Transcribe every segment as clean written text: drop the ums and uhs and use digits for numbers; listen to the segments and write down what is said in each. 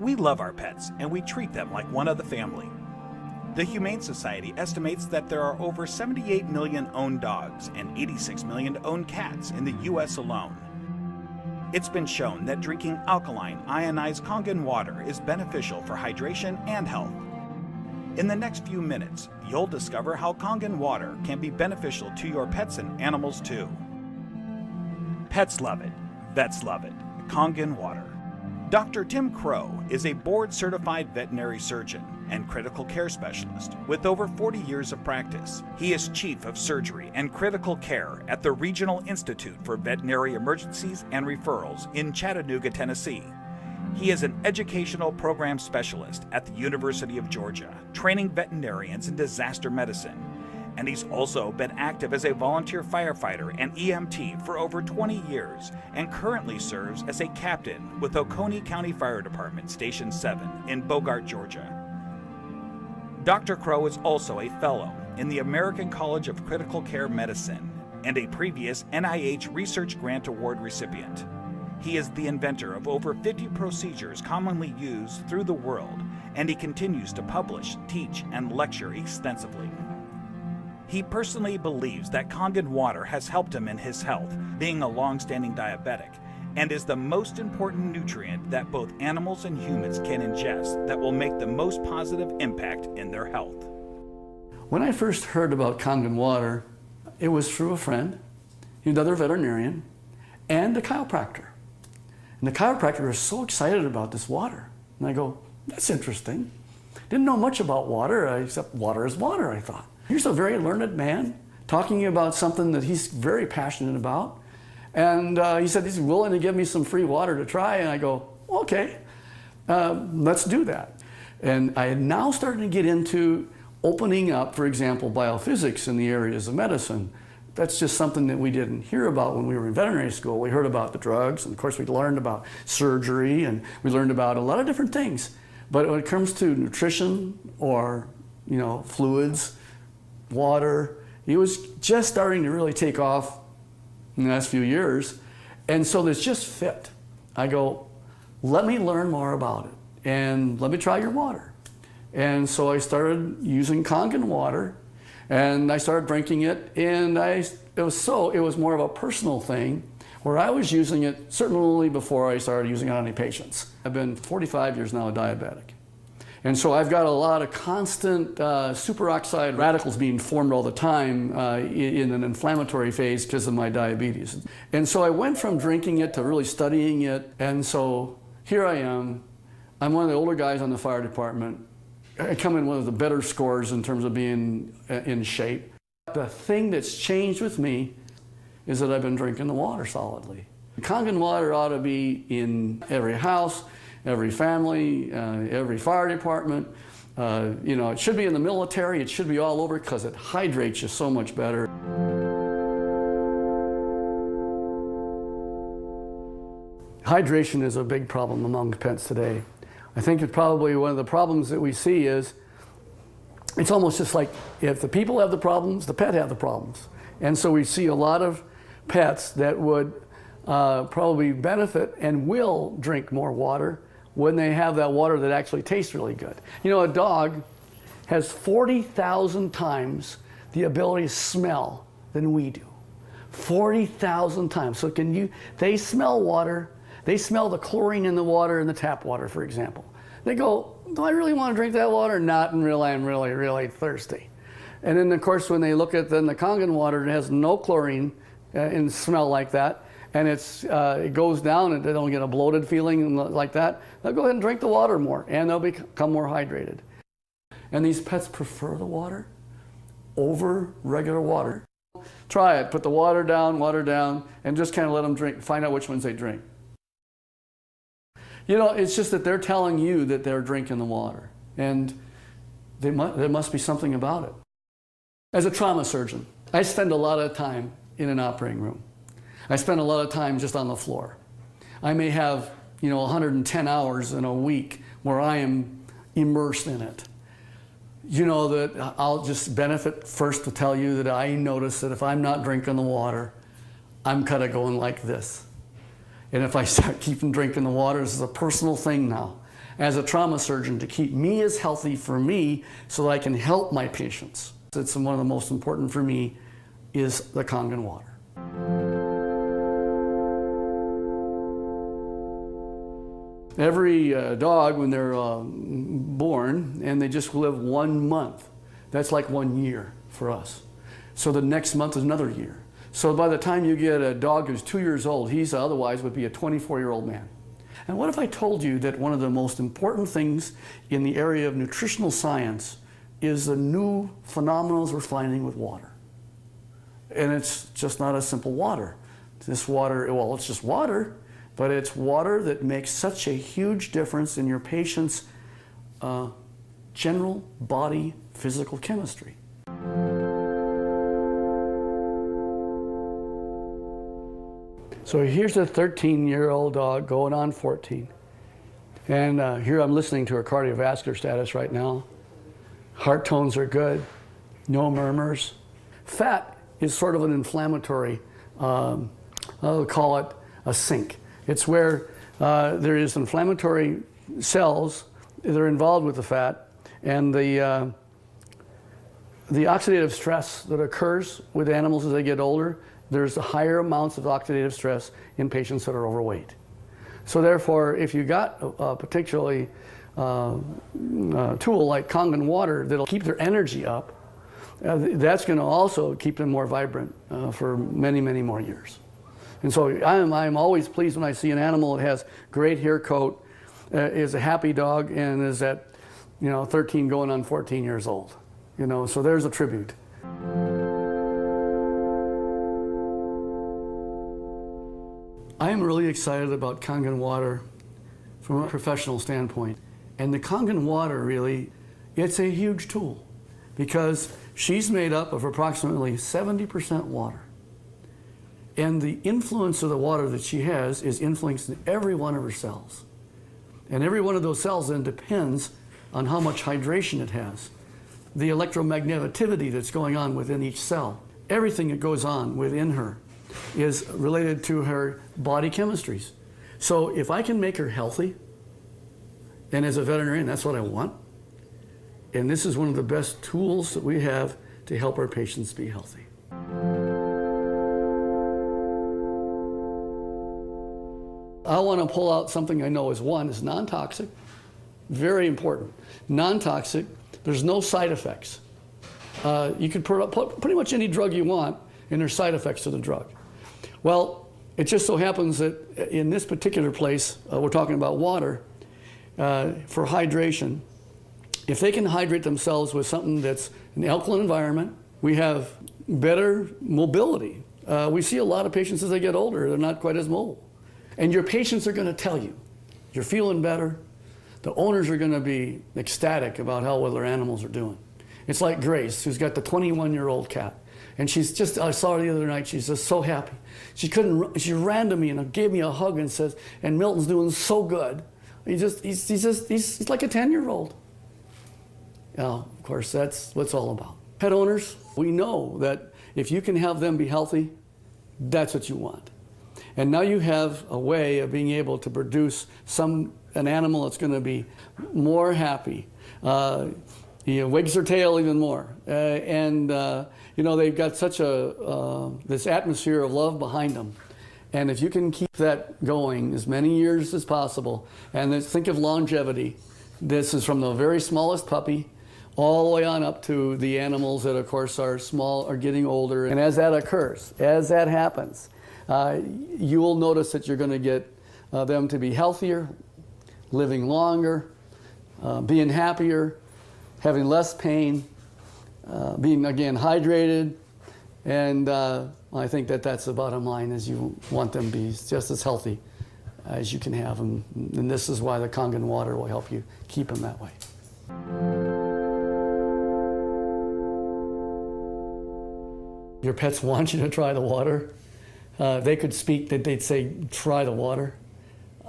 We love our pets and we treat them like one of the family. The Humane Society estimates that there are over 78 million owned dogs and 86 million owned cats in the U.S. alone. It's been shown that drinking alkaline, ionized Kangen water is beneficial for hydration and health. In the next few minutes, you'll discover how Kangen water can be beneficial to your pets and animals too. Pets love it, vets love it. Kangen water. Dr. Tim Crowe is a board-certified veterinary surgeon and critical care specialist with over 40 years of practice. He is Chief of Surgery and Critical Care at the Regional Institute for Veterinary Emergencies and Referrals in Chattanooga, Tennessee. He is an educational program specialist at the University of Georgia, training veterinarians in disaster medicine. And he's also been active as a volunteer firefighter and EMT for over 20 years and currently serves as a captain with Oconee County Fire Department Station 7 in Bogart, Georgia. Dr. Crowe is also a fellow in the American College of Critical Care Medicine and a previous NIH Research Grant Award recipient. He is the inventor of over 50 procedures commonly used through the world, and he continues to publish, teach, and lecture extensively. He personally believes that Kangen water has helped him in his health, being a long-standing diabetic, and is the most important nutrient that both animals and humans can ingest that will make the most positive impact in their health. When I first heard about Kangen water, it was through a friend, another veterinarian, and a chiropractor. And the chiropractor was so excited about this water. And I go, that's interesting. Didn't know much about water, except water is water, I thought. Here's a very learned man talking about something that he's very passionate about. And he said he's willing to give me some free water to try. And I go, okay, let's do that. And I had now started to get into opening up, for example, biophysics in the areas of medicine. That's just something that we didn't hear about when we were in veterinary school. We heard about the drugs, and of course we learned about surgery, and we learned about a lot of different things. But when it comes to nutrition or, fluids, water, it was just starting to really take off in the last few years. And so this just fit. I go, let me learn more about it and let me try your water. And so I started using Kangen water and I started drinking it, and it was more of a personal thing where I was using it certainly before I started using it on any patients. I've been 45 years now a diabetic. And so I've got a lot of constant superoxide radicals being formed all the time in an inflammatory phase because of my diabetes. And so I went from drinking it to really studying it. And so here I am. I'm one of the older guys on the fire department. I come in one of the better scores in terms of being in shape. The thing that's changed with me is that I've been drinking the water solidly. Kangen water ought to be in every house, every family, every fire department. It should be in the military. It should be all over because it hydrates you so much better. Hydration is a big problem among pets today. I think it's probably one of the problems that we see is it's almost just like if the people have the problems, the pet have the problems. And so we see a lot of pets that would probably benefit and will drink more water when they have that water that actually tastes really good. A dog has 40,000 times the ability to smell than we do. 40,000 times. So they smell water, they smell the chlorine in the water in the tap water, for example. They go, do I really want to drink that water? Not until I'm really, really thirsty. And then of course when they look at the Kangen water, it has no chlorine and smell like that, and it goes down and they don't get a bloated feeling like that, they'll go ahead and drink the water more and they'll become more hydrated. And these pets prefer the water over regular water. Try it, put the water down, and just kind of let them drink, find out which ones they drink. It's just that they're telling you that they're drinking the water, and there must be something about it. As a trauma surgeon, I spend a lot of time in an operating room. I spend a lot of time just on the floor. I may have 110 hours in a week where I am immersed in it. That I'll just benefit first to tell you that I notice that if I'm not drinking the water, I'm kind of going like this. And if I start keeping drinking the water, this is a personal thing now. as a trauma surgeon to keep me as healthy for me so that I can help my patients. It's one of the most important for me is the Kangen water. Every dog, when they're born and they just live 1 month, that's like 1 year for us. So the next month is another year. So by the time you get a dog who's 2 years old, he's otherwise would be a 24-year-old man. And what if I told you that one of the most important things in the area of nutritional science is the new phenomena we're finding with water? And it's just not a simple water. This water, well, it's just water, but it's water that makes such a huge difference in your patient's general body physical chemistry. So here's a 13-year-old dog going on 14. And here I'm listening to her cardiovascular status right now. Heart tones are good, no murmurs. Fat is sort of an inflammatory, I'll call it a sink. It's where there is inflammatory cells that are involved with the fat, and the oxidative stress that occurs with animals as they get older, there's higher amounts of oxidative stress in patients that are overweight. So therefore, if you got a particularly tool like Kangen water that'll keep their energy up, that's going to also keep them more vibrant for many, many more years. And so I'm always pleased when I see an animal that has great hair coat, is a happy dog, and is at 13 going on 14 years old. So there's a tribute. I am really excited about Kangen water from a professional standpoint. And the Kangen water really, it's a huge tool because she's made up of approximately 70% water. And the influence of the water that she has is influencing every one of her cells. And every one of those cells then depends on how much hydration it has. The electromagneticity that's going on within each cell. Everything that goes on within her is related to her body chemistries. So if I can make her healthy, and as a veterinarian, that's what I want. And this is one of the best tools that we have to help our patients be healthy. I want to pull out something I know is non-toxic, very important. Non-toxic, there's no side effects. You can put pretty much any drug you want, and there's side effects to the drug. Well, it just so happens that in this particular place, we're talking about water, for hydration. If they can hydrate themselves with something that's an alkaline environment, we have better mobility. We see a lot of patients as they get older, they're not quite as mobile. And your patients are going to tell you, you're feeling better. The owners are going to be ecstatic about how well their animals are doing. It's like Grace, who's got the 21-year-old cat. And she's just, I saw her the other night, she's just so happy. She ran to me and gave me a hug and says, and Milton's doing so good. He's like a 10-year-old. Of course, that's what it's all about. Pet owners, we know that if you can have them be healthy, that's what you want. And now you have a way of being able to produce an animal that's going to be more happy, wags their tail even more, they've got such this atmosphere of love behind them. And if you can keep that going as many years as possible, and think of longevity, this is from the very smallest puppy all the way on up to the animals that, of course, are small, are getting older. And as that occurs, as that happens, you will notice that you're going to get them to be healthier, living longer, being happier, having less pain, being, again, hydrated. And I think that's the bottom line, is you want them to be just as healthy as you can have them. And this is why the Kangen water will help you keep them that way. Your pets want you to try the water. They could speak, they'd say, try the water.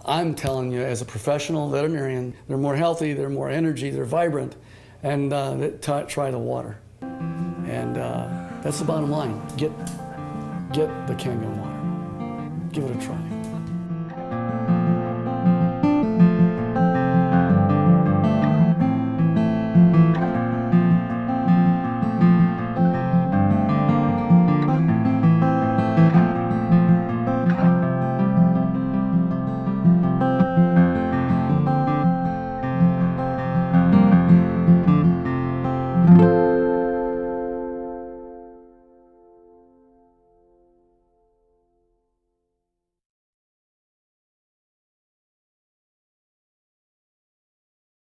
I'm telling you, as a professional veterinarian, they're more healthy, they're more energy, they're vibrant, and try the water. And that's the bottom line. Get the Kangen water. Give it a try.